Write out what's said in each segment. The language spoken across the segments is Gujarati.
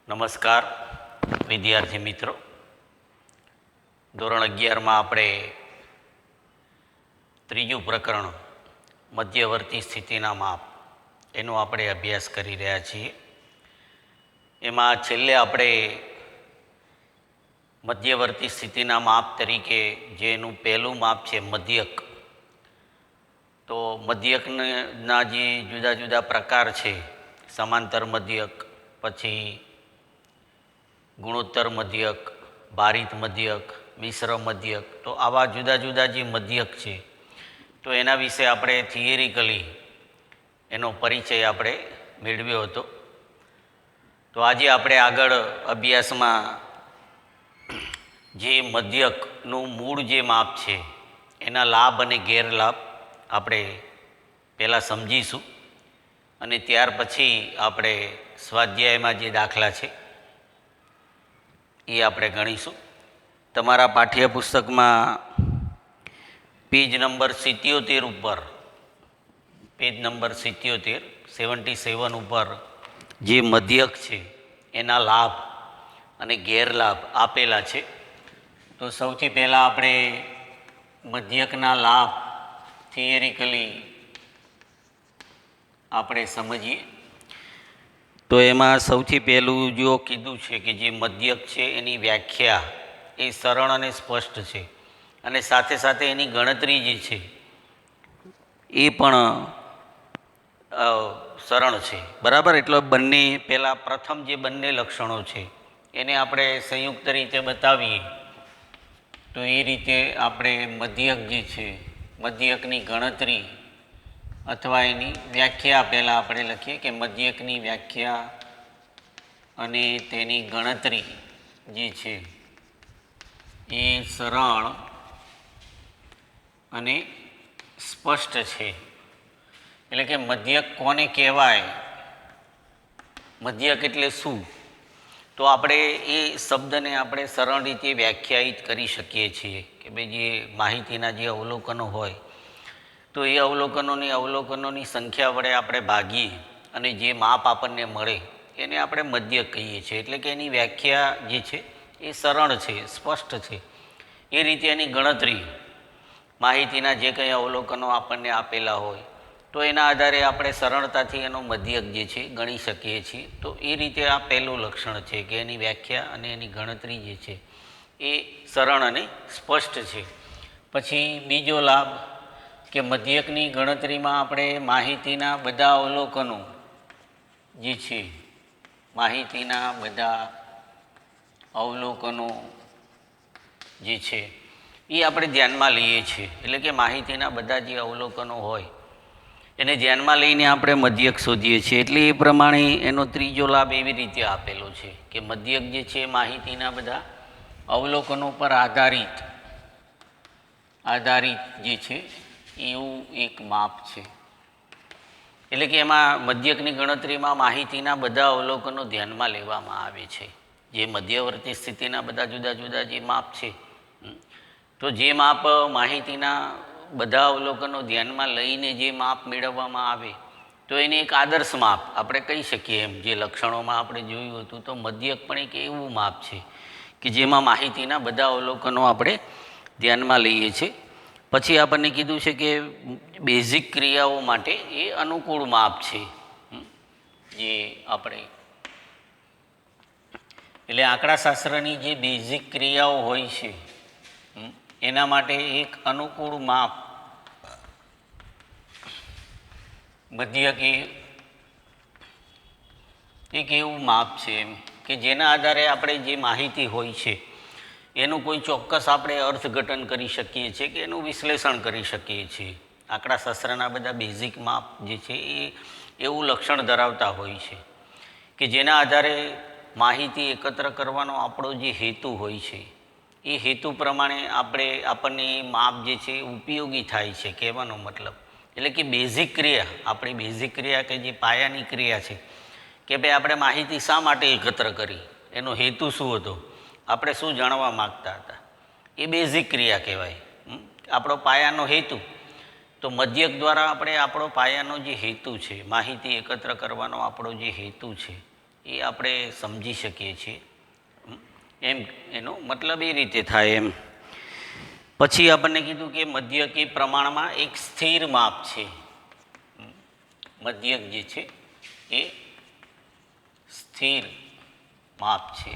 નમસ્કાર વિદ્યાર્થી મિત્રો. ધોરણ 11માં આપણે ત્રીજું પ્રકરણ મધ્યવર્તી સ્થિતિના માપ એનો આપણે અભ્યાસ કરી રહ્યા છીએ. એમાં છેલ્લે આપણે મધ્યવર્તી સ્થિતિના માપ તરીકે જેનું પહેલું માપ છે મધ્યક, તો મધ્યકના જે જુદા જુદા પ્રકાર છે, સમાંતર મધ્યક, પછી ગુણોત્તર મધ્યક, ભારિત મધ્યક, મિશ્ર મધ્યક, તો આવા જુદા જુદા જે મધ્યક છે તો એના વિશે આપણે થિયરિકલી એનો પરિચય આપણે મેળવ્યો હતો. તો આજે આપણે આગળ અભ્યાસમાં જે મધ્યકનું મૂળ જે માપ છે એના લાભ અને ગેરલાભ આપણે પહેલાં સમજીશું અને ત્યાર પછી આપણે સ્વાધ્યાયમાં જે દાખલા છે એ આપણે ગણીશું. તમારા પાઠ્યપુસ્તકમાં પેજ નંબર 77 ઉપર, પેજ નંબર 77 ઉપર જે મધ્યક છે એના લાભ અને ગેરલાભ આપેલા છે. તો સૌથી પહેલાં આપણે મધ્યકના લાભ થિયરિકલી આપણે સમજીએ. તો એમાં સૌથી પહેલું જો કીધું છે કે જે મધ્યક છે એની વ્યાખ્યા એ સરળ અને સ્પષ્ટ છે અને સાથે સાથે એની ગણતરી જે છે એ પણ સરળ છે, બરાબર. એટલે બંને પહેલાં પ્રથમ જે બંને લક્ષણો છે એને આપણે સંયુક્ત રીતે બતાવીએ તો એ રીતે આપણે મધ્યક જે છે, મધ્યકની ગણતરી અથવા એની વ્યાખ્યા પહેલાં આપણે લખીએ કે મધ્યકની વ્યાખ્યા અને તેની ગણતરી જે છે એ સરળ અને સ્પષ્ટ છે. એટલે કે મધ્યક કોને કહેવાય, મધ્યક એટલે શું, તો આપણે એ શબ્દને આપણે સરળ રીતે વ્યાખ્યાયિત કરી શકીએ છીએ કે ભાઈ જે માહિતીના જે અવલોકનો હોય તો એ અવલોકનોની સંખ્યા વડે આપણે ભાગીએ અને જે માપ આપણને મળે એને આપણે મધ્યક કહીએ છીએ. એટલે કે એની વ્યાખ્યા જે છે એ સરળ છે, સ્પષ્ટ છે. એ રીતે એની ગણતરી, માહિતીના જે કંઈ અવલોકનો આપણને આપેલા હોય તો એના આધારે આપણે સરળતાથી એનો મધ્યક જે છે ગણી શકીએ છીએ. તો એ રીતે આ પહેલું લક્ષણ છે કે એની વ્યાખ્યા અને એની ગણતરી જે છે એ સરળ અને સ્પષ્ટ છે. પછી બીજો લાભ કે મધ્યકની ગણતરીમાં આપણે માહિતીના બધા અવલોકનો જે છે, માહિતીના બધા અવલોકનો જે છે એ આપણે ધ્યાનમાં લઈએ છીએ. એટલે કે માહિતીના બધા જે અવલોકનો હોય એને ધ્યાનમાં લઈને આપણે મધ્યક શોધીએ છીએ. એટલે એ પ્રમાણે એનો ત્રીજો લાભ એવી રીતે આપેલો છે કે મધ્યક જે છે માહિતીના બધા અવલોકનો પર આધારિત જે છે એવું એક માપ છે. એટલે કે એમાં મધ્યકની ગણતરીમાં માહિતીના બધા અવલોકનો ધ્યાનમાં લેવામાં આવે છે. જે મધ્યવર્તી સ્થિતિના બધા જુદા જુદા જે માપ છે, તો જે માપ માહિતીના બધા અવલોકનો ધ્યાનમાં લઈને જે માપ મેળવવામાં આવે તો એને એક આદર્શ માપ આપણે કહી શકીએ. એમ જે લક્ષણોમાં આપણે જોયું હતું તો મધ્યક પણ એક એવું માપ છે કે જેમાં માહિતીના બધા અવલોકનો આપણે ધ્યાનમાં લઈએ છીએ. પછી આપણને કીધું છે કે બેઝિક ક્રિયાઓ માટે એ અનુકૂળ માપ છે. જે આપણે એટલે આંકડાશાસ્ત્રની જે બેઝિક ક્રિયાઓ હોય છે એના માટે એક અનુકૂળ માપ મધ્યક એક એવું માપ છે એમ કે જેના આધારે આપણે જે માહિતી હોય છે એનું કોઈ ચોક્કસ આપણે અર્થઘટન કરી શકીએ છીએ કે એનું વિશ્લેષણ કરી શકીએ છીએ. આંકડાશાસ્ત્રના બધા બેઝિક માપ જે છે એ એવું લક્ષણ ધરાવતા હોય છે કે જેના આધારે માહિતી એકત્ર કરવાનો આપણો જે હેતુ હોય છે એ હેતુ પ્રમાણે આપણને એ માપ જે છે એ ઉપયોગી થાય છે, કહેવાનો મતલબ. એટલે કે બેઝિક ક્રિયા, આપણી બેઝિક ક્રિયા કે જે પાયાની ક્રિયા છે કે ભાઈ આપણે માહિતી શા માટે એકત્ર કરી, એનો હેતુ શું હતો, આપણે શું જાણવા માગતા હતા, એ બેઝિક ક્રિયા કહેવાય. આપણો પાયાનો હેતુ તો મધ્યક દ્વારા આપણે આપણો પાયાનો જે હેતુ છે, માહિતી એકત્ર કરવાનો આપણો જે હેતુ છે એ આપણે સમજી શકીએ છીએ. એમ એનો મતલબ એ રીતે થાય એમ. પછી આપણને કીધું કે મધ્યક એ પ્રમાણમાં એક સ્થિર માપ છે. મધ્યક જે છે એ સ્થિર માપ છે.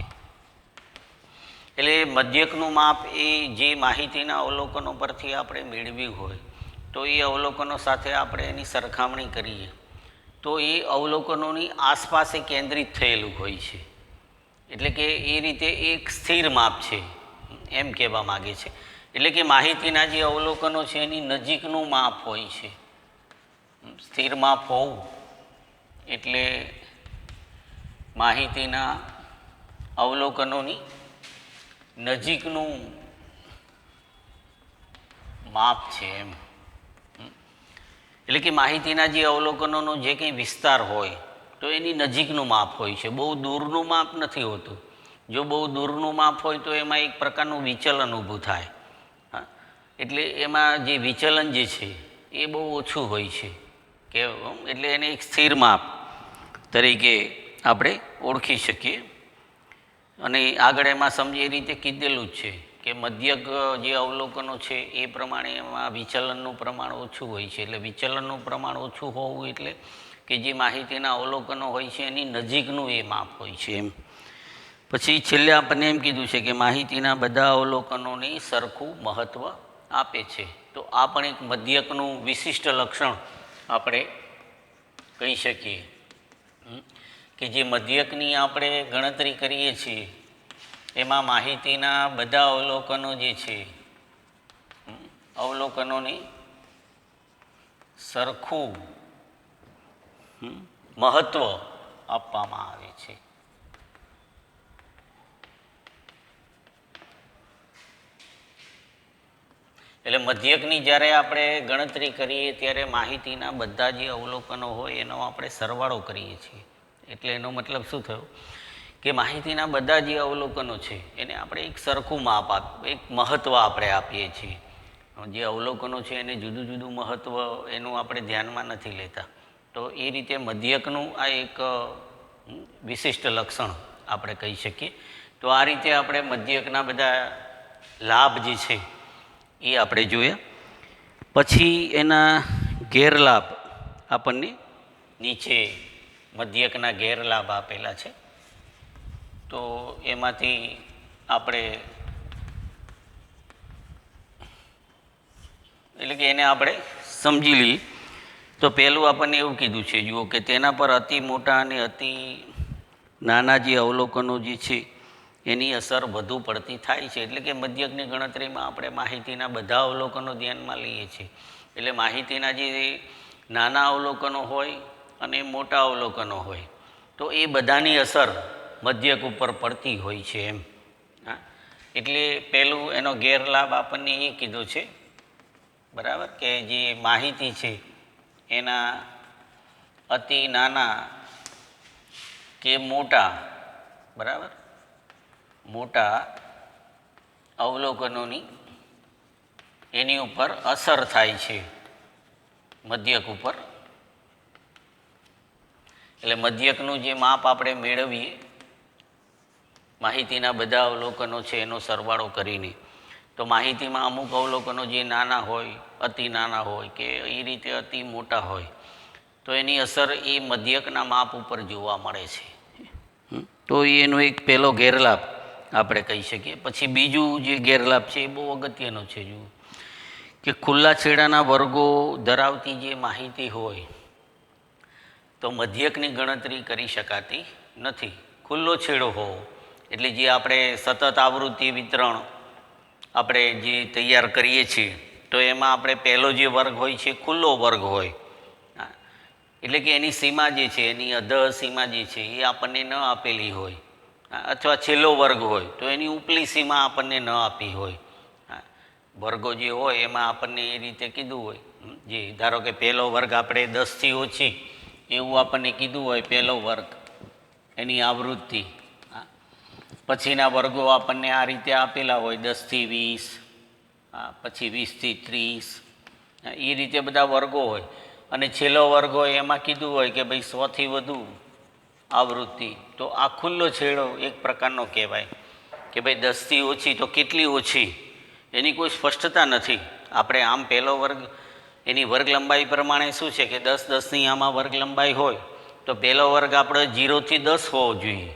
એટલે મધ્યકનું માપ એ જે માહિતીના અવલોકનો પરથી આપણે મેળવ્યું હોય તો એ અવલોકનો સાથે આપણે એની સરખામણી કરીએ તો એ અવલોકનોની આસપાસ કેન્દ્રિત થયેલું હોય છે. એટલે કે એ રીતે એક સ્થિર માપ છે એમ કહેવા માગે છે. એટલે કે માહિતીના જે અવલોકનો છે એની નજીકનું માપ હોય છે. સ્થિર માપ હોવું એટલે માહિતીના અવલોકનોની નજીકનું માપ છે એમ. એટલે કે માહિતીના જે અવલોકનોનો જે કંઈ વિસ્તાર હોય તો એની નજીકનું માપ હોય છે, બહુ દૂરનું માપ નથી હોતું. જો બહુ દૂરનું માપ હોય તો એમાં એક પ્રકારનું વિચલન ઊભું થાય. એટલે એમાં જે વિચલન જે છે એ બહુ ઓછું હોય છે કે એટલે એને એક સ્થિર માપ તરીકે આપણે ઓળખી શકીએ. અને આગળ એમાં સમજીએ એ રીતે કીધેલું જ છે કે મધ્યક જે અવલોકનો છે એ પ્રમાણે એમાં વિચલનનું પ્રમાણ ઓછું હોય છે. એટલે વિચલનનું પ્રમાણ ઓછું હોવું એટલે કે જે માહિતીના અવલોકનો હોય છે એની નજીકનું એ માપ હોય છે એમ. પછી છેલ્લે આપણને એમ કીધું છે કે માહિતીના બધા અવલોકનોને સરખું મહત્ત્વ આપે છે. તો આ પણ એક મધ્યકનું વિશિષ્ટ લક્ષણ આપણે કહી શકીએ કે જે મધ્યકની આપણે ગણતરી કરીએ છીએ એમાં માહિતીના બધા અવલોકનો જે છે અવલોકનોને સરખું મહત્ત્વ આપવામાં આવે છે. એટલે મધ્યકની જ્યારે આપણે ગણતરી કરીએ ત્યારે માહિતીના બધા જે અવલોકનો હોય એનો આપણે સરવાળો કરીએ છીએ. એટલે એનો મતલબ શું થયો કે માહિતીના બધા જે અવલોકનો છે એને આપણે એક સરખું માપ એક મહત્ત્વ આપણે આપીએ છીએ. જે અવલોકનો છે એને જુદું જુદું મહત્ત્વ એનું આપણે ધ્યાનમાં નથી લેતા. તો એ રીતે મધ્યકનું આ એક વિશિષ્ટ લક્ષણ આપણે કહી શકીએ. તો આ રીતે આપણે મધ્યકના બધા લાભ જે છે એ આપણે જોયા. પછી એના ગેરલાભ આપણને નીચે મધ્યકના ગેરલાભ આપેલા છે. તો એમાંથી આપણે એટલે કે એને આપણે સમજી લઈએ. તો પહેલું આપણને એવું કીધું છે જુઓ કે તેના પર અતિ મોટા અને અતિ નાના જે અવલોકનો જે છે એની અસર વધુ પડતી થાય છે. એટલે કે મધ્યકની ગણતરીમાં આપણે માહિતીના બધા અવલોકનો ધ્યાનમાં લઈએ છીએ. એટલે માહિતીના જે નાના અવલોકનો હોય અને મોટા અવલોકનો હોય તો એ બધાની અસર મધ્યક ઉપર પડતી હોય છે એમ. એટલે પહેલું એનો ગેરલાભ આપણને એ કીધો છે બરાબર કે જે માહિતી છે એના અતિ નાના કે મોટા બરાબર મોટા અવલોકનોની એની ઉપર અસર થાય છે મધ્યક ઉપર. એટલે મધ્યકનું જે માપ આપણે મેળવીએ માહિતીના બધા અવલોકનો છે એનો સરવાળો કરીને તો માહિતીમાં અમુક અવલોકનો જે નાના હોય અતિ નાના હોય કે એ રીતે અતિ મોટા હોય તો એની અસર એ મધ્યકના માપ ઉપર જોવા મળે છે. તો એનો એક પહેલો ગેરલાભ આપણે કહી શકીએ. પછી બીજું જે ગેરલાભ છે એ બહુ અગત્યનો છે જુઓ કે ખુલ્લા છેડાના વર્ગો ધરાવતી જે માહિતી હોય તો મધ્યકની ગણતરી કરી શકાતી નથી. ખુલ્લો છેડો હોવો એટલે જે આપણે સતત આવૃત્તિ વિતરણ આપણે જે તૈયાર કરીએ છીએ તો એમાં આપણે પહેલો જે વર્ગ હોય છે ખુલ્લો વર્ગ હોય. એટલે કે એની સીમા જે છે એની અધઃ સીમા જે છે એ આપણને ન આપેલી હોય અથવા છેલ્લો વર્ગ હોય તો એની ઉપલી સીમા આપણને ન આપી હોય. વર્ગો જે હોય એમાં આપણને એ રીતે કીધું હોય જે ધારો કે પહેલો વર્ગ આપણે 10થી ઓછી એવું આપણને કીધું હોય પહેલો વર્ગ એની આવૃત્તિ. પછીના વર્ગો આપણને આ રીતે આપેલા હોય 10થી 20 પછી 20થી 30 એ રીતે બધા વર્ગો હોય. અને છેલ્લો વર્ગ હોય એમાં કીધું હોય કે ભાઈ 100થી વધુ આવૃત્તિ. તો આ ખુલ્લો છેડો એક પ્રકારનો કહેવાય કે ભાઈ 10થી ઓછી તો કેટલી ઓછી એની કોઈ સ્પષ્ટતા નથી. આપણે આમ પહેલો વર્ગ એની વર્ગ લંબાઈ પ્રમાણે શું છે કે 10 10ની આમાં વર્ગ લંબાઈ હોય તો પહેલો વર્ગ આપણે 0થી 10 હોવો જોઈએ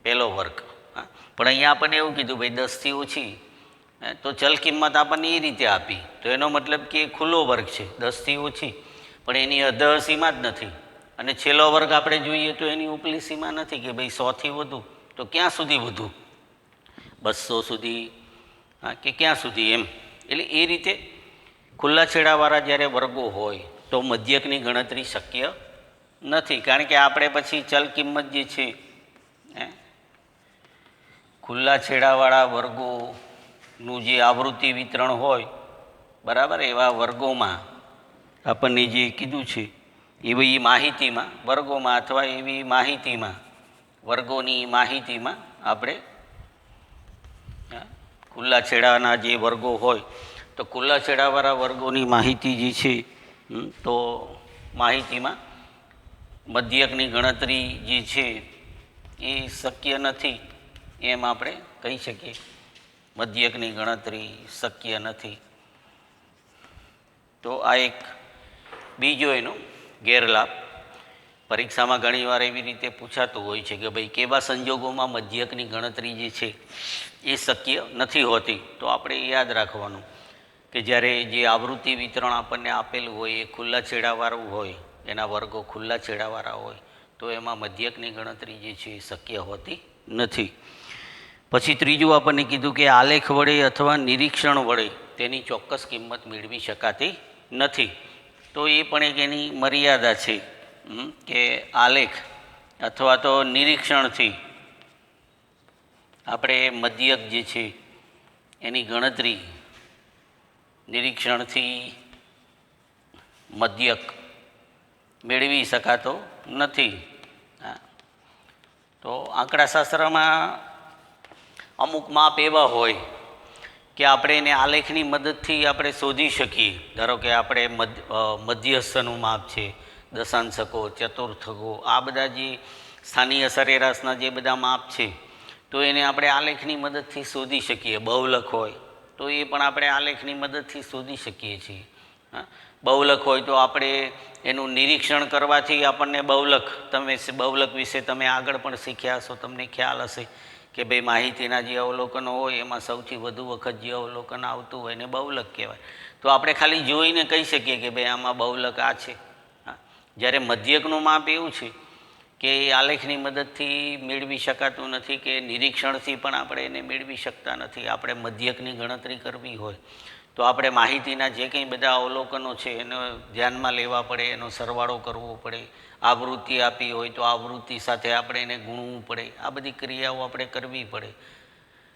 પહેલો વર્ગ. હા, પણ અહીંયા આપણને એવું કીધું ભાઈ 10થી ઓછી, તો ચલ કિંમત આપણને એ રીતે આપી, તો એનો મતલબ કે એ ખુલ્લો વર્ગ છે 10થી ઓછી, પણ એની અધઃ સીમા જ નથી. અને છેલ્લો વર્ગ આપણે જોઈએ તો એની ઉપલી સીમા નથી કે ભાઈ 100થી વધુ, તો ક્યાં સુધી વધુ, 200 સુધી, હા, કે ક્યાં સુધી એમ. એટલે એ રીતે ખુલ્લા છેડાવાળા જ્યારે વર્ગો હોય તો મધ્યકની ગણતરી શક્ય નથી, કારણ કે આપણે પછી ચલ કિંમત જે છે ખુલ્લા છેડાવાળા વર્ગોનું જે આવૃત્તિ વિતરણ હોય બરાબર, એવા વર્ગોમાં આપણને જે કીધું છે એવી માહિતીમાં વર્ગોમાં અથવા એવી માહિતીમાં વર્ગોની માહિતીમાં આપણે ખુલ્લા છેડાના જે વર્ગો હોય તો ખુલ્લા છેડાવાળા વર્ગોની માહિતી જે છે તો માહિતીમાં મધ્યકની ગણતરી જે છે એ શક્ય નથી એમ આપણે કહી શકીએ. મધ્યકની ગણતરી શક્ય નથી. તો આ એક બીજો એનો ગેરલાભ પરીક્ષામાં ઘણીવાર એવી રીતે પૂછાતું હોય છે કે ભાઈ કેવા સંજોગોમાં મધ્યકની ગણતરી જે છે એ શક્ય નથી હોતી. તો આપણે એ યાદ રાખવાનું કે જ્યારે જે આવૃત્તિ વિતરણ આપણને આપેલું હોય એ ખુલ્લા છેડાવાળું હોય, એના વર્ગો ખુલ્લા છેડાવાળા હોય તો એમાં મધ્યકની ગણતરી જે છે એ શક્ય હોતી નથી. પછી ત્રીજું આપણને કીધું કે આલેખ વડે અથવા નિરીક્ષણ વડે તેની ચોક્કસ કિંમત મેળવી શકાતી નથી. તો એ પણ એક એની મર્યાદા છે કે આલેખ અથવા તો નિરીક્ષણથી આપણે મધ્યક જે છે એની ગણતરી નિરીક્ષણથી મધ્યક મેળવી શકાતો નથી. તો આંકડાશાસ્ત્રમાં અમુક માપ એવા હોય કે આપણે એને આલેખની મદદથી આપણે શોધી શકીએ. ધારો કે આપણે મધ્યસ્થનું માપ છે, દશાંશકો, ચતુર્થકો, આ બધા જે સ્થાનીય સરેરાશના જે બધા માપ છે તો એને આપણે આલેખની મદદથી શોધી શકીએ. બહુલક હોય તો એ પણ આપણે આલેખની મદદથી શોધી શકીએ છીએ. બહુલક હોય તો આપણે એનું નિરીક્ષણ કરવાથી આપણને બહુલક વિશે તમે આગળ પણ શીખ્યા હશો, તમને ખ્યાલ હશે કે ભાઈ માહિતીના જે અવલોકનો હોય એમાં સૌથી વધુ વખત જે અવલોકન આવતું હોય એને બહુલક કહેવાય. તો આપણે ખાલી જોઈને કહી શકીએ કે ભાઈ આમાં બહુલક આ છે. જ્યારે મધ્યકનું માપ એવું છે કે એ આલેખની મદદથી મેળવી શકાતું નથી કે નિરીક્ષણથી પણ આપણે એને મેળવી શકતા નથી. આપણે મધ્યકની ગણતરી કરવી હોય તો આપણે માહિતીના જે કંઈ બધા અવલોકનો છે એને ધ્યાનમાં લેવા પડે, એનો સરવાળો કરવો પડે. આવૃત્તિ આપી હોય તો આવૃત્તિ સાથે આપણે એને ગુણવું પડે. આ બધી ક્રિયાઓ આપણે કરવી પડે.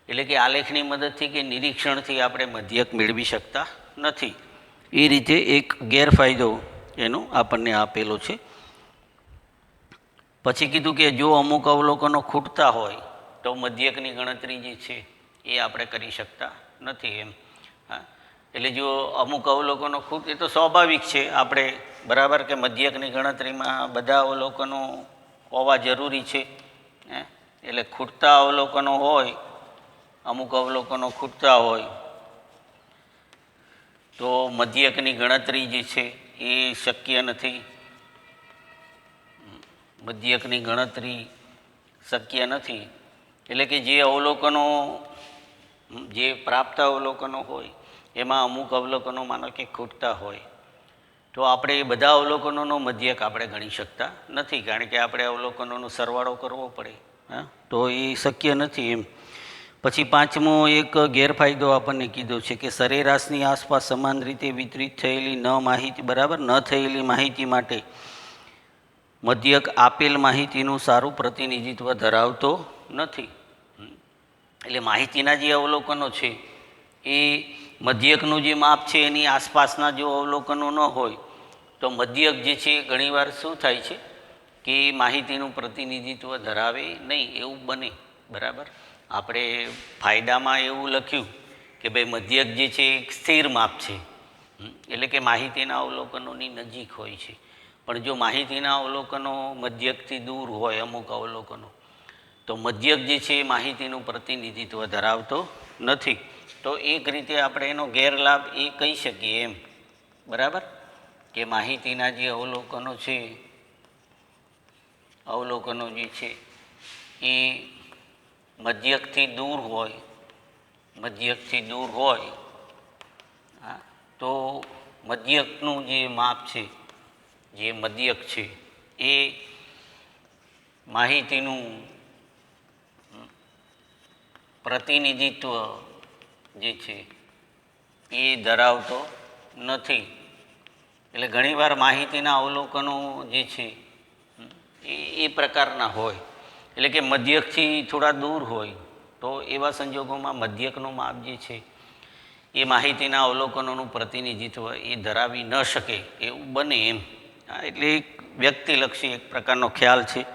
એટલે કે આલેખની મદદથી કે નિરીક્ષણથી આપણે મધ્યક મેળવી શકતા નથી. એ રીતે એક ગેરફાયદો એનો આપણને આપેલો છે. પછી કીધું કે જો અમુક અવલોકનો ખૂટતા હોય તો મધ્યકની ગણતરી જે છે એ આપણે કરી શકતા નથી એમ. એટલે જો અમુક અવલોકનો એ તો સ્વાભાવિક છે આપણે બરાબર કે મધ્યકની ગણતરીમાં બધા અવલોકનો હોવા જરૂરી છે. એટલે ખૂટતા અવલોકનો હોય, અમુક અવલોકનો ખૂટતા હોય તો મધ્યકની ગણતરી જે છે એ શક્ય નથી. મધ્યકની ગણતરી શક્ય નથી. એટલે કે જે અવલોકનો જે પ્રાપ્ત અવલોકનો હોય એમાં અમુક અવલોકનો માનો કે ખૂટતા હોય તો આપણે એ બધા અવલોકનોનો મધ્યક આપણે ગણી શકતા નથી, કારણ કે આપણે અવલોકનોનો સરવાળો કરવો પડે. તો એ શક્ય નથી એમ. પછી પાંચમો એક ગેરફાયદો આપણને કીધો છે કે સરેરાશની આસપાસ સમાન રીતે વિતરિત થયેલી ન થયેલી માહિતી માટે મધ્યક આપેલ માહિતીનું સારું પ્રતિનિધિત્વ ધરાવતો નથી. એટલે માહિતીના જે અવલોકનો છે એ મધ્યકનું જે માપ છે એની આસપાસના જો અવલોકનો ન હોય તો મધ્યક જે છે ઘણીવાર શું થાય છે કે માહિતીનું પ્રતિનિધિત્વ ધરાવે નહીં એવું બને. બરાબર, આપણે ફાયદામાં એવું લખ્યું કે ભાઈ મધ્યક જે છે એક સ્થિર માપ છે, એટલે કે માહિતીના અવલોકનોની નજીક હોય છે. પણ જો માહિતીના અવલોકનો મધ્યકથી દૂર હોય અમુક અવલોકનો, તો મધ્યક જે છે એ માહિતીનું પ્રતિનિધિત્વ ધરાવતો નથી. તો એક રીતે આપણે એનો ગેરલાભ એ કહી શકીએ એમ, બરાબર, કે માહિતીના જે અવલોકનો જે છે એ મધ્યકથી દૂર હોય તો મધ્યકનું જે માપ છે, જે મધ્યક છે એ માહિતીનું પ્રતિનિધિત્વ જે છે એ ધરાવતો નથી. એટલે ઘણીવાર માહિતીના અવલોકનો જે છે એ પ્રકારના હોય, એટલે કે મધ્યકથી થોડા દૂર હોય, તો એવા સંજોગોમાં મધ્યકનું માપ જે છે એ માહિતીના અવલોકનોનું પ્રતિનિધિત્વ એ ધરાવી ન શકે એવું બને એમ. એટલે એક વ્યક્તિલક્ષી એક પ્રકારનો ખ્યાલ છે.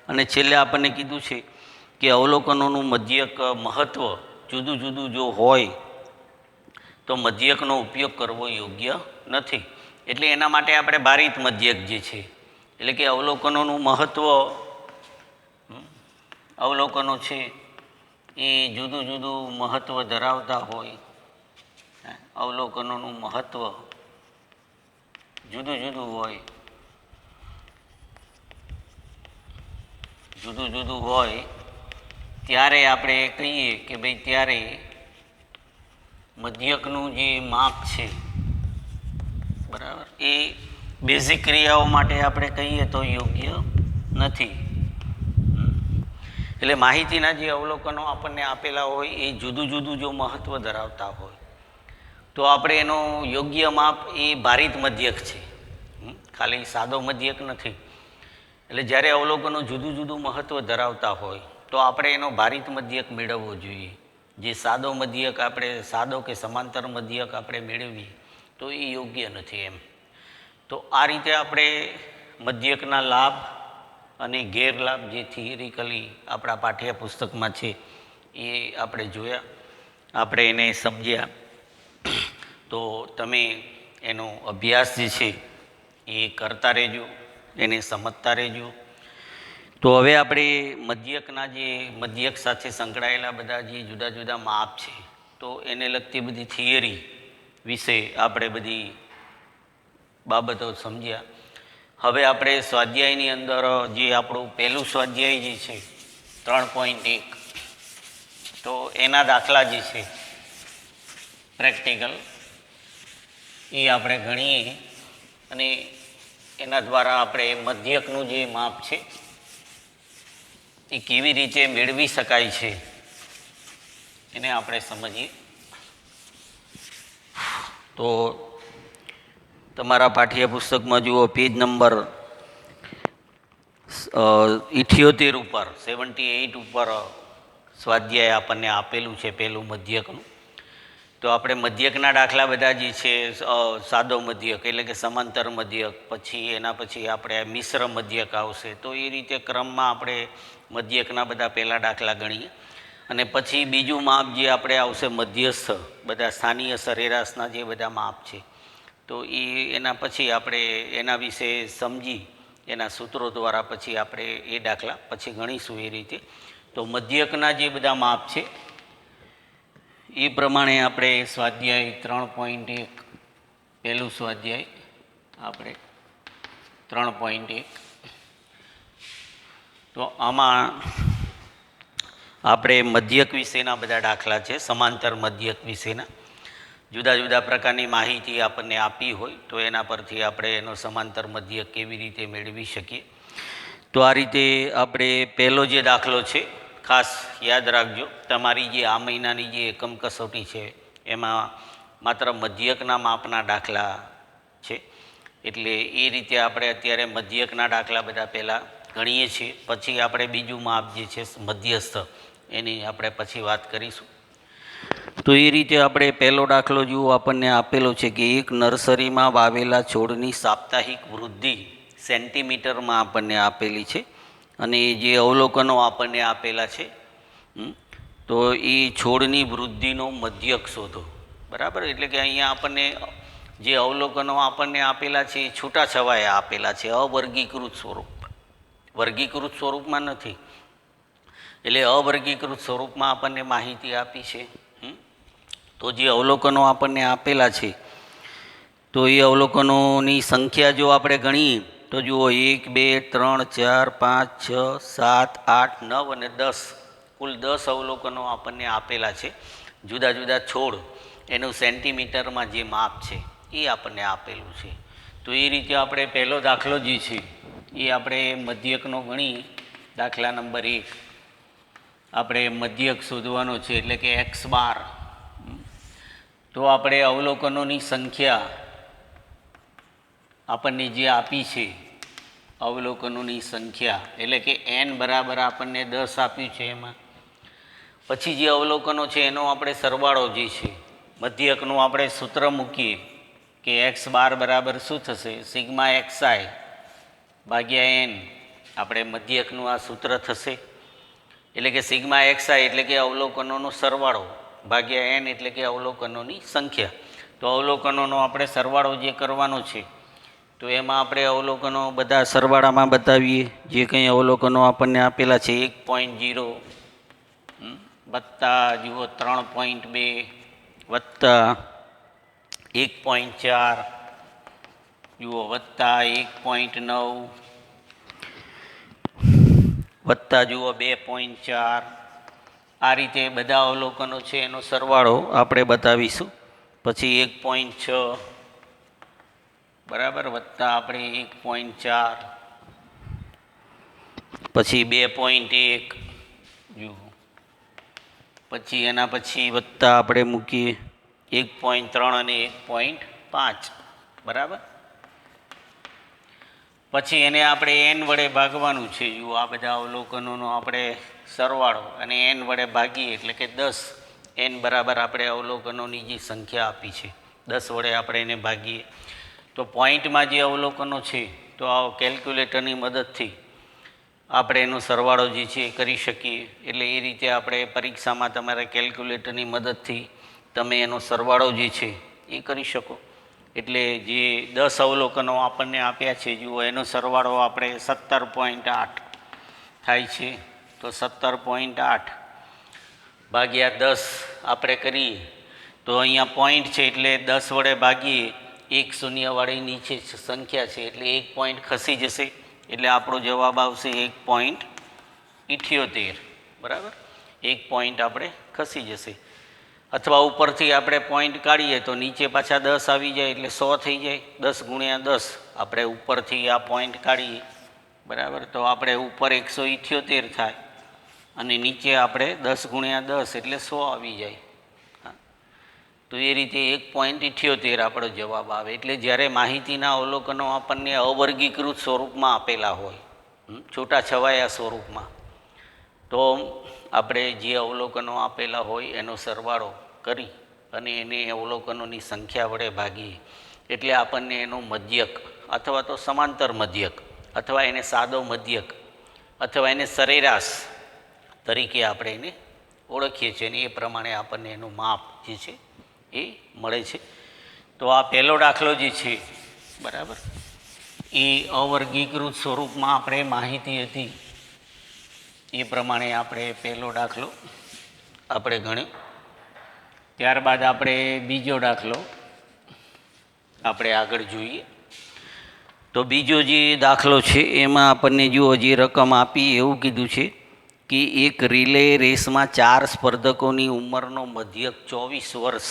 અને છેલ્લે આપણને કીધું છે કે અવલોકનોનું મધ્યક મહત્ત્વ જુદું જુદું જો હોય તો મધ્યકનો ઉપયોગ કરવો યોગ્ય નથી. એટલે એના માટે આપણે ભારિત મધ્યક જે છે, એટલે કે અવલોકનોનું મહત્ત્વ, અવલોકનો છે એ જુદું જુદું મહત્ત્વ ધરાવતા હોય, અવલોકનોનું મહત્ત્વ જુદું જુદું હોય ત્યારે આપણે કહીએ કે ભાઈ ત્યારે મધ્યકનું જે માપ છે, બરાબર, એ બેઝિક ક્રિયાઓ માટે આપણે કહીએ તો યોગ્ય નથી. એટલે માહિતીના જે અવલોકનો આપણને આપેલા હોય એ જુદું જુદું જો મહત્ત્વ ધરાવતા હોય તો આપણે એનો યોગ્ય માપ એ ભારિત મધ્યક છે, ખાલી સાદો મધ્યક નથી. એટલે જ્યારે અવલોકનો જુદું જુદું મહત્ત્વ ધરાવતા હોય તો આપણે એનો ભારિત મધ્યક મેળવવો જોઈએ. જે સાદો મધ્યક આપણે સાદો કે સમાંતર મધ્યક આપણે મેળવીએ તો એ યોગ્ય નથી એમ. તો આ રીતે આપણે મધ્યકના લાભ અને ગેરલાભ જે થિયરિકલી આપણા પાઠ્યપુસ્તકમાં છે એ આપણે જોયા, આપણે એને સમજ્યા. તો તમે એનો અભ્યાસ જે છે એ કરતા રહેજો, એને સમજતા રહેજો. તો હવે આપણે મધ્યક સાથે સંકળાયેલા બધા જે જુદા જુદા માપ છે તો એને લગતી બધી થિયરી વિશે આપણે બધી બાબતો સમજ્યા. હવે આપણે સ્વાધ્યાયની અંદર જે આપણું પહેલું સ્વાધ્યાય જે છે 3.1, તો એના દાખલા જે છે પ્રેક્ટિકલ એ આપણે ગણીએ અને એના દ્વારા આપણે મધ્યકનું જે માપ છે એ કેવી રીતે મેળવી શકાય છે એને આપણે સમજીએ. તો તમારા પાઠ્યપુસ્તકમાં જુઓ પેજ નંબર 78 ઉપર 78 ઉપર સ્વાધ્યાય આપણને આપેલું છે પહેલું મધ્યકનું. તો આપણે મધ્યકના દાખલા બધા જે છે સાદો મધ્યક એટલે કે સમાંતર મધ્યક, પછી એના પછી આપણે મિશ્ર મધ્યક આવશે. તો એ રીતે ક્રમમાં આપણે મધ્યકના બધા પહેલાં દાખલા ગણીએ અને પછી બીજું માપ જે આપણે આવશે મધ્યસ્થ, બધા સ્થાનીય સરેરાશના જે બધા માપ છે તો એના પછી આપણે એના વિશે સમજી એના સૂત્રો દ્વારા પછી આપણે એ દાખલા પછી ગણીશું એ રીતે. તો મધ્યકના જે બધા માપ છે એ પ્રમાણે આપણે સ્વાધ્યાય 3.1 પહેલું સ્વાધ્યાય આપણે 3.1, તો આમાં આપણે મધ્યક વિશેના બધા દાખલા છે, સમાંતર મધ્યક વિશેના. જુદા જુદા પ્રકારની માહિતી આપણને આપી હોય તો એના પરથી આપણે એનો સમાંતર મધ્યક કેવી રીતે મેળવી શકીએ. તો આ રીતે આપણે પહેલો જે દાખલો છે ખાસ યાદ રાખજો, તમારી જે આ મહિનાની જે એકમ કસોટી છે એમાં માત્ર મધ્યકના માપના દાખલા છે. એટલે એ રીતે આપણે અત્યારે મધ્યકના દાખલા બધા પહેલાં ગણીએ છીએ, પછી આપણે બીજું માપ જે છે મધ્યસ્થ એની આપણે પછી વાત કરીશું. તો એ રીતે આપણે પહેલો દાખલો જુઓ આપણને આપેલો છે કે એક નર્સરીમાં વાવેલા છોડની સાપ્તાહિક વૃદ્ધિ સેન્ટીમીટરમાં આપણને આપેલી છે અને જે અવલોકનો આપણને આપેલા છે તો એ છોડની વૃદ્ધિનો મધ્યક શોધો, બરાબર. એટલે કે અહીંયા આપણને જે અવલોકનો આપણને આપેલા છે એ છૂટાછવાયા આપેલા છે, અવર્ગીકૃત સ્વરૂપમાં, વર્ગીકૃત સ્વરૂપમાં નથી. એટલે અવર્ગીકૃત સ્વરૂપમાં આપણને માહિતી આપી છે. તો જે અવલોકનો આપણને આપેલા છે તો એ અવલોકનોની સંખ્યા જો આપણે ગણીએ તો જુઓ 1 2 3 4 5 6 7 8 9 અને 10, કુલ 10 અવલોકનો આપણને આપેલા છે. જુદા જુદા છોડ એનું સેન્ટીમીટરમાં જે માપ છે એ આપણને આપેલું છે. તો એ રીતે આપણે પહેલો દાખલો જે છે એ આપણે મધ્યકનો ગણી. દાખલા નંબર 1 આપણે મધ્યક શોધવાનો છે, એટલે કે x12. તો આપણે અવલોકનોની સંખ્યા આપણને જે આપી છે, અવલોકનોની સંખ્યા એટલે કે n બરાબર આપણને 10 આપ્યું છે. એમાં પછી જે અવલોકનો છે એનો આપણે સરવાળો જે છે, મધ્યકનું આપણે સૂત્ર મૂકીએ કે x12 બરાબર શું થશે, સિગ્મા xi ભાગ્યા n. આપણે મધ્યકનું આ સૂત્ર થશે, એટલે કે સિગ્મા xi એટલે કે અવલોકનોનો સરવાળો ભાગ્યા n એટલે કે અવલોકનોની સંખ્યા. તો અવલોકનોનો આપણે સરવાળો જે કરવાનો છે તો એમાં આપણે અવલોકનો બધા સરવાળામાં બતાવીએ. જે કંઈ અવલોકનો આપણને આપેલા છે 1.0 વત્તા જુઓ 3.2 વત્તા 1.4 જુઓ વત્તા 1.9 વત્તા જુઓ 2.4. આ રીતે બધા અવલોકનો છે એનો સરવાળો આપણે બતાવીશું. પછી 1.6 બરાબર વત્તા આપણે 1.4, પછી 2.1 જુઓ, પછી એના પછી વત્તા આપણે મૂકીએ 1.3 અને 1.5 બરાબર. પછી એને આપણે n વડે ભાગવાનું છે. જુઓ આ બધા અવલોકનોનો આપણે સરવાળો અને n વડે ભાગીએ એટલે કે 10. n બરાબર આપણે અવલોકનોની જે સંખ્યા આપી છે 10 વડે આપણે એને ભાગીએ તો પોઈન્ટમાં જે અવલોકનો છે તો આ કેલ્ક્યુલેટરની મદદથી આપણે એનો સરવાળો જે છે એ કરી શકીએ. એટલે એ રીતે આપણે પરીક્ષામાં તમારે કેલ્ક્યુલેટરની મદદથી તમે એનો સરવાળો જે છે એ કરી શકો. એટલે જે 10 અવલોકનો આપણને આપ્યા છે જુઓ એનો સરવાળો આપણે 17.8 થાય છે. તો 17.8 ભાગ્યા 10 આપણે કરીએ તો અહીંયા પોઈન્ટ છે એટલે 10 વડે ભાગીએ, એક શૂન્યવાળી નીચે સંખ્યા છે એટલે 1 પોઈન્ટ ખસી જશે એટલે આપણો જવાબ આવશે 1.78 બરાબર. 1 પોઈન્ટ આપણે ખસી જશે. અથવા ઉપરથી આપણે પોઈન્ટ કાઢીએ તો નીચે પાછા 10 આવી જાય એટલે 100 થઈ જાય. 10 ગુણ્યા 10 આપણે ઉપરથી આ પોઈન્ટ કાઢીએ બરાબર તો આપણે ઉપર 178 થાય અને નીચે આપણે 10 ગુણ્યા 10 એટલે 100 આવી જાય. તો એ રીતે 1.78 આપણો જવાબ આવે. એટલે જ્યારે માહિતીના અવલોકનો આપણને અવર્ગીકૃત સ્વરૂપમાં આપેલા હોય, છૂટાછવાયા સ્વરૂપમાં, તો આપણે જે અવલોકનો આપેલા હોય એનો સરવાળો કરી અને એને અવલોકનોની સંખ્યા વડે ભાગીએ એટલે આપણને એનો મધ્યક અથવા તો સમાંતર મધ્યક અથવા એને સાદો મધ્યક અથવા એને સરેરાશ તરીકે આપણે એને ઓળખીએ છીએ અને એ પ્રમાણે આપણને એનું માપ જે છે એ મળે છે. તો આ પહેલો દાખલો જે છે બરાબર એ અવર્ગીકૃત સ્વરૂપમાં આપણે માહિતી હતી એ પ્રમાણે આપણે પહેલો દાખલો આપણે ગણ્યો. ત્યારબાદ આપણે બીજો દાખલો આપણે આગળ જોઈએ. તો બીજો જે દાખલો છે એમાં આપણને જુઓ જે રકમ આપી એવું કીધું છે કે એક રિલે રેસમાં 4 સ્પર્ધકોની ઉંમરનો મધ્યક 24 વર્ષ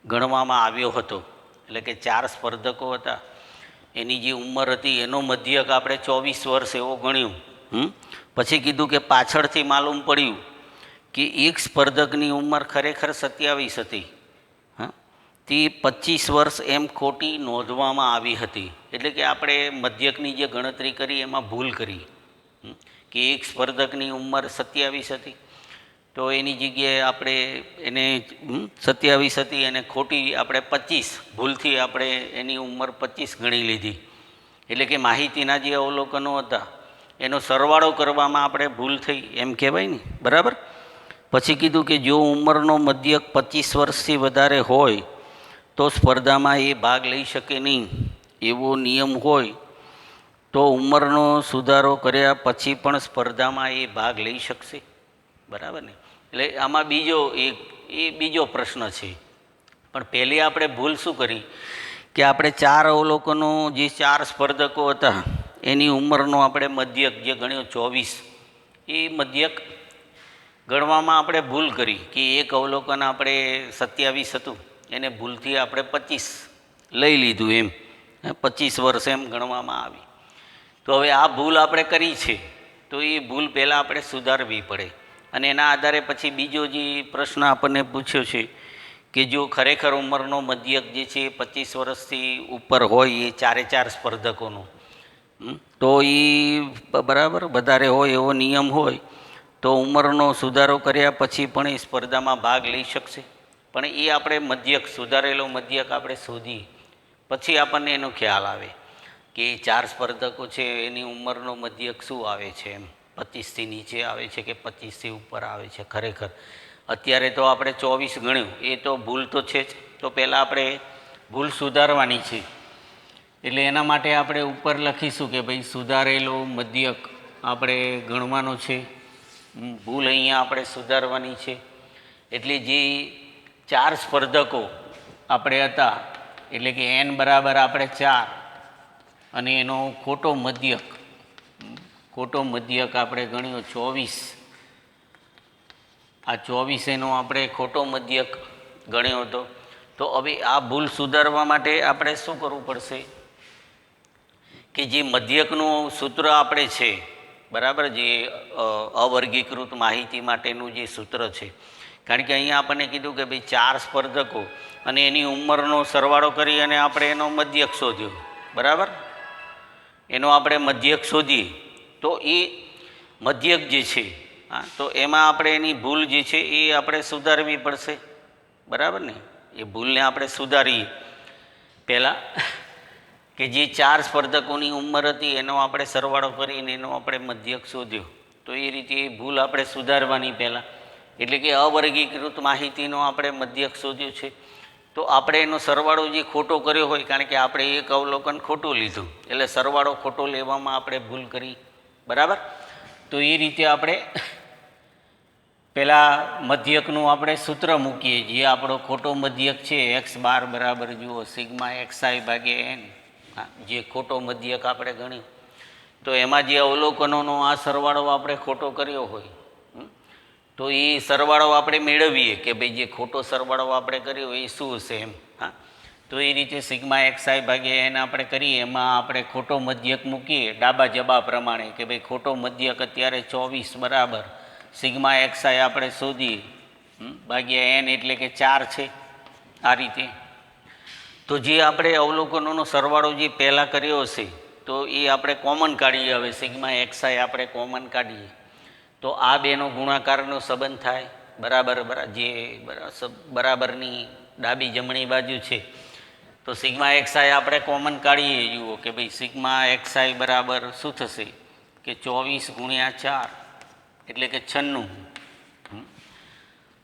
ગણવામાં આવ્યો હતો. એટલે કે 4 સ્પર્ધકો હતા, એની જે ઉંમર હતી એનો મધ્યક આપણે 24 વર્ષ એવો ગણ્યું. પછી કીધું કે પાછળથી માલુમ પડ્યું કે એક સ્પર્ધકની ઉંમર ખરેખર 27 હતી, તે 25 વર્ષ એમ ખોટી નોંધવામાં આવી હતી. એટલે કે આપણે મધ્યકની જે ગણતરી કરી એમાં ભૂલ કરી કે એક સ્પર્ધકની ઉંમર 27 હતી તો એની જગ્યાએ આપણે એને 27 હતી અને ખોટી આપણે 25 ભૂલથી આપણે એની ઉંમર 25 ગણી લીધી. એટલે કે માહિતીના જે અવલોકનો હતા એનો સરવાળો કરવામાં આપણે ભૂલ થઈ એમ કહેવાય ને બરાબર. પછી કીધું કે જો ઉંમરનો મધ્યક 25 વર્ષથી વધારે હોય તો સ્પર્ધામાં એ ભાગ લઈ શકે નહીં એવો નિયમ હોય તો ઉંમરનો સુધારો કર્યા પછી પણ સ્પર્ધામાં એ ભાગ લઈ શકશે, બરાબર ને? એટલે આમાં બીજો પ્રશ્ન છે. પણ પહેલી આપણે ભૂલ શું કરી કે આપણે 4 અવલોકનો, જે 4 સ્પર્ધકો હતા એની ઉંમરનો આપણે મધ્યક જે ગણ્યો 24, એ મધ્યક ગણવામાં આપણે ભૂલ કરી કે એક અવલોકન આપણે 27 હતું એને ભૂલથી આપણે 25 લઈ લીધું, એમ 25 વર્ષ એમ ગણવામાં આવી. તો હવે આ ભૂલ આપણે કરી છે તો એ ભૂલ પહેલાં આપણે સુધારવી પડે. અને એના આધારે પછી બીજો જે પ્રશ્ન આપણને પૂછ્યો છે કે જો ખરેખર ઉંમરનો મધ્યક જે છે 25 વર્ષથી ઉપર હોય એ 4 સ્પર્ધકોનો, તો એ બરાબર વધારે હોય એવો નિયમ હોય તો ઉંમરનો સુધારો કર્યા પછી પણ એ સ્પર્ધામાં ભાગ લઈ શકશે. પણ એ આપણે મધ્યક, સુધારેલો મધ્યક આપણે શોધીએ પછી આપણને એનો ખ્યાલ આવે કે 4 સ્પર્ધકો છે એની ઉંમરનો મધ્યક શું આવે છે, એમ 25થી નીચે આવે છે કે 25થી ઉપર આવે છે. ખરેખર અત્યારે તો આપણે 24 ગણ્યું, એ તો ભૂલ તો છે જ, તો પહેલાં આપણે ભૂલ સુધારવાની છે. એટલે એના માટે આપણે ઉપર લખીશું કે ભાઈ સુધારેલો મધ્યક આપણે ગણવાનો છે, ભૂલ અહીંયા આપણે સુધારવાની છે. એટલે જે 4 સ્પર્ધકો આપણે હતા એટલે કે n બરાબર આપણે 4 અને એનો ખોટો મધ્યક આપણે ગણ્યો 24. આ 24 એનો આપણે ખોટો મધ્યક ગણ્યો હતો. તો હવે આ ભૂલ સુધારવા માટે આપણે શું કરવું પડશે કે જે મધ્યકનું સૂત્ર આપણે છે, બરાબર, જે અવર્ગીકૃત માહિતી માટેનું જે સૂત્ર છે, કારણ કે અહીંયા આપણને કીધું કે ભાઈ 4 સ્પર્ધકો અને એની ઉંમરનો સરવાળો કરી અને આપણે એનો મધ્યક શોધ્યો, બરાબર. એનો આપણે મધ્યક શોધીએ તો એ મધ્યક જે છે, તો એમાં આપણે એની ભૂલ જે છે એ આપણે સુધારવી પડશે, બરાબર ને? એ ભૂલને આપણે સુધારીએ પહેલાં કે જે 4 સ્પર્ધકોની ઉંમર હતી એનો આપણે સરવાળો કરીને એનો આપણે મધ્યક શોધ્યો. તો એ રીતે એ ભૂલ આપણે સુધારવાની પહેલાં, એટલે કે અવર્ગીકૃત માહિતીનો આપણે મધ્યક શોધ્યો છે તો આપણે એનો સરવાળો જે ખોટો કર્યો હોય, કારણ કે આપણે એક અવલોકન ખોટું લીધું એટલે સરવાળો ખોટો લેવામાં આપણે ભૂલ કરી, બરાબર. તો એ રીતે આપણે પહેલાં મધ્યકનું આપણે સૂત્ર મૂકીએ, જે આપણો ખોટો મધ્યક છે x બાર બરાબર જુઓ સિગ્મા xi/n, જે ખોટો મધ્યક આપણે ગણ્યું. તો એમાં જે અવલોકનોનો આ સરવાળો આપણે ખોટો કર્યો હોય તો એ સરવાળો આપણે મેળવીએ કે ભાઈ જે ખોટો સરવાળો આપણે કર્યો એ શું હશે, એમ. તો એ રીતે સિગ્મા xi/n આપણે કરીએ, એમાં આપણે ખોટો મધ્યક મૂકીએ ડાબા જબા પ્રમાણે કે ભાઈ ખોટો મધ્યક અત્યારે 24 બરાબર સિગ્મા xi આપણે શોધીએ ભાગ્યા n એટલે કે 4 છે. આ રીતે તો જે આપણે અવલોકનોનો સરવાળો જે પહેલાં કર્યો હશે તો એ આપણે કોમન કાઢીએ. હવે સિગ્મા xi આપણે કોમન કાઢીએ તો આ બેનો ગુણાકારનો સંબંધ થાય, બરાબર, જે બરાબરની ડાબી જમણી બાજુ છે. તો સિગ્મા xi આપણે કોમન કાઢીએ, જુઓ કે ભાઈ સિગ્મા xi બરાબર શું થશે કે 24 ગુણ્યા 4 એટલે કે 96.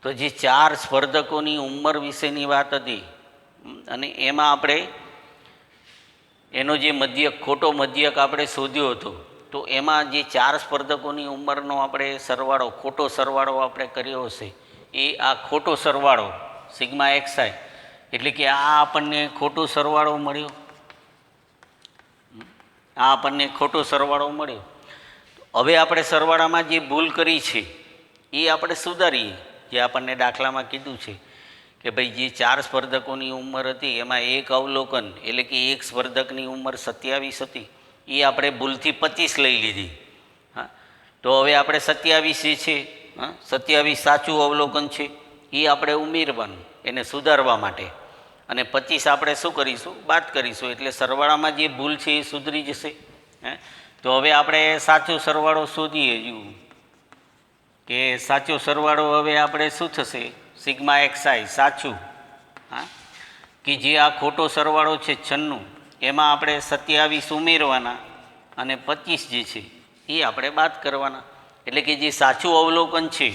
તો જે 4 સ્પર્ધકોની ઉંમર વિશેની વાત હતી અને એમાં આપણે એનો જે મધ્યક ખોટો મધ્યક આપણે શોધ્યો હતો તો એમાં જે 4 સ્પર્ધકોની ઉંમરનો આપણે સરવાળો ખોટો સરવાળો આપણે કર્યો હશે એ આ ખોટો સરવાળો સિગ્મા xi એટલે કે આ આપણને ખોટો સરવાળો મળ્યો, આ આપણને ખોટો સરવાળો મળ્યો. હવે આપણે સરવાળામાં જે ભૂલ કરી છે એ આપણે સુધારીએ, જે આપણને દાખલામાં કીધું છે કે ભાઈ જે 4 સ્પર્ધકોની ઉંમર હતી એમાં એક અવલોકન એટલે કે એક સ્પર્ધકની ઉંમર 27 હતી, એ આપણે ભૂલથી 25 લઈ લીધી. તો હવે આપણે 27 જે છે 27 સાચું અવલોકન છે એ આપણે ઉમેરવાનું એને સુધારવા માટે, અને 25 આપણે શું કરીશું, બાદ કરીશું, એટલે સરવાળામાં જે ભૂલ છે એ સુધરી જશે. તો હવે આપણે સાચો સરવાળો શોધીએ, જુઓ કે સાચો સરવાળો હવે આપણે શું થશે સિગ્મા xi સાચું, કે જે આ ખોટો સરવાળો છે 96 એમાં આપણે 27 ઉમેરવાના અને 25 જે છે એ આપણે બાદ કરવાના. એટલે કે જે સાચું અવલોકન છે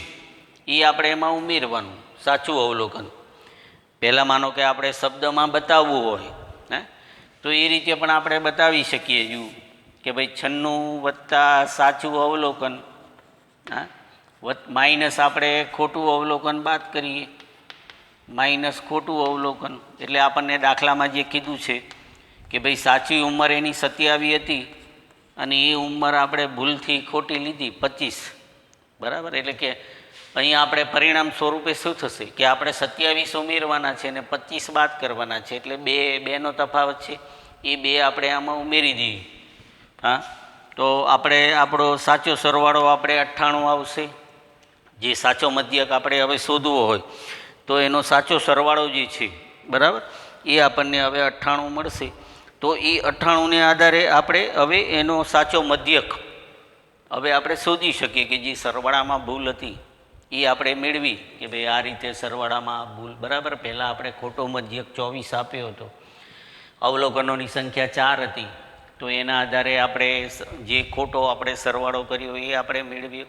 એ આપણે એમાં ઉમેરવાનું, સાચું અવલોકન. પહેલાં માનો કે આપણે શબ્દમાં બતાવવું હોય હે તો એ રીતે પણ આપણે બતાવી શકીએ જુઓ કે ભાઈ 96 વત્તા સાચું અવલોકન હા માઇનસ આપણે ખોટું અવલોકન બાદ કરીએ માઇનસ ખોટું અવલોકન એટલે આપણને દાખલામાં જે કીધું છે કે ભાઈ સાચી ઉંમર એની 27 હતી અને એ ઉંમર આપણે ભૂલથી ખોટી લીધી 25 બરાબર. એટલે કે અહીંયા આપણે પરિણામ સ્વરૂપે શું થશે કે આપણે 27 ઉમેરવાના છે અને 25 બાદ કરવાના છે એટલે બેનો તફાવત છે એ બે આપણે આમાં ઉમેરી દઈએ હા તો આપણે આપણો સાચો સરવાળો આપણે 98 આવશે. જે સાચો મધ્યક આપણે હવે શોધવો હોય તો એનો સાચો સરવાળો જે છે બરાબર એ આપણને હવે 98 મળશે. તો એ 98ને આધારે આપણે હવે એનો સાચો મધ્યક હવે આપણે શોધી શકીએ કે જે સરવાળામાં ભૂલ હતી એ આપણે મેળવી કે ભાઈ આ રીતે સરવાળામાં ભૂલ બરાબર. પહેલાં આપણે ખોટો મધ્યક 24 આપ્યો હતો, અવલોકનોની સંખ્યા 4 હતી તો એના આધારે આપણે જે ખોટો આપણે સરવાળો કર્યો એ આપણે મેળવ્યો.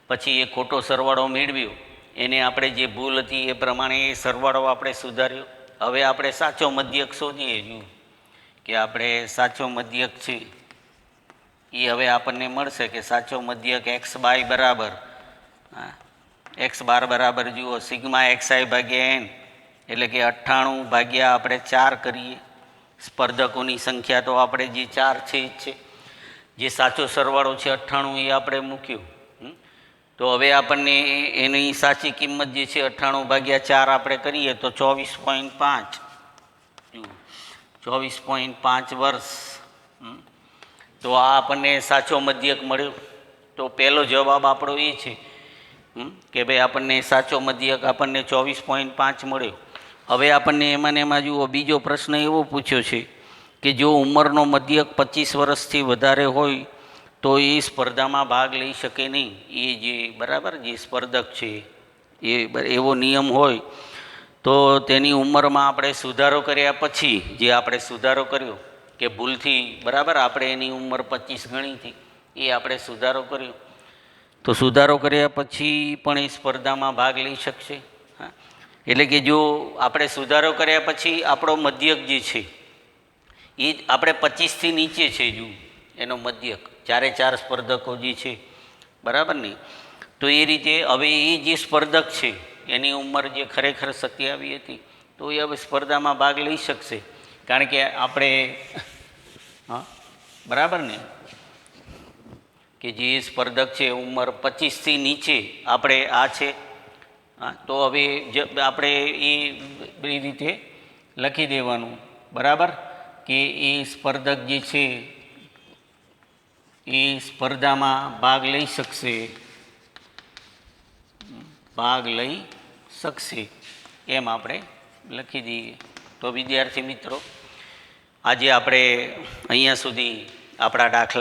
પછી એ ખોટો સરવાળો મેળવ્યો એને આપણે જે ભૂલ હતી એ પ્રમાણે એ સરવાળો આપણે સુધાર્યો. હવે આપણે સાચો મધ્યક શોધીએ જુઓ કે આપણે સાચો મધ્યક છે એ હવે આપણને મળશે કે સાચો મધ્યક એક્સ બાય બરાબર એક્સ બાર બરાબર જુઓ સિગ્મા એક્સઆઈ ભાગ્યા એન એટલે કે 98 ભાગ્યા આપણે 4 કરીએ. સ્પર્ધકોની સંખ્યા તો આપણે જે 4 છે એ જ છે. જે સાચો સરવાળો છે 98 એ આપણે મૂક્યું તો હવે આપણને એની સાચી કિંમત જે છે 98 ભાગ્યા 4 આપણે કરીએ તો 24.5 24.5 વર્ષ. તો આ આપણને સાચો મધ્યક મળ્યો. તો પહેલો જવાબ આપણો એ છે કે ભાઈ આપણને સાચો મધ્યક આપણને 24.5 મળ્યો. હવે આપણને એમાં જુઓ બીજો પ્રશ્ન એવો પૂછ્યો છે કે જો ઉંમરનો મધ્યક 25 વર્ષથી વધારે હોય તો એ સ્પર્ધામાં ભાગ લઈ શકે નહીં. એ જે બરાબર જે સ્પર્ધક છે એ એવો નિયમ હોય તો તેની ઉંમરમાં આપણે સુધારો કર્યા પછી જે આપણે સુધારો કર્યો કે ભૂલથી બરાબર આપણે એની ઉંમર 25 ગણી હતી એ આપણે સુધારો કર્યો તો સુધારો કર્યા પછી પણ એ સ્પર્ધામાં ભાગ લઈ શકશે. હા એટલે કે જો આપણે સુધારો કર્યા પછી આપણો મધ્યક જે છે એ આપણે 25થી નીચે છે જુઓ એનો મધ્યક 4 સ્પર્ધકો જે છે બરાબર ને તો એ રીતે હવે એ જે સ્પર્ધક છે એની ઉંમર જે ખરેખર 27 હતી તો એ હવે સ્પર્ધામાં ભાગ લઈ શકશે કારણ કે આપણે હા બરાબર ને કે જે સ્પર્ધક છે ઉંમર 25થી નીચે આપણે આ છે હા તો હવે આપણે એ રીતે લખી દેવાનું બરાબર કે એ સ્પર્ધક જે છે એ સ્પર્ધામાં ભાગ લઈ શકશે એમ આપણે લખી દઈએ. તો વિદ્યાર્થી મિત્રો આજે આપણે અહીંયા સુધી આપણા દાખલા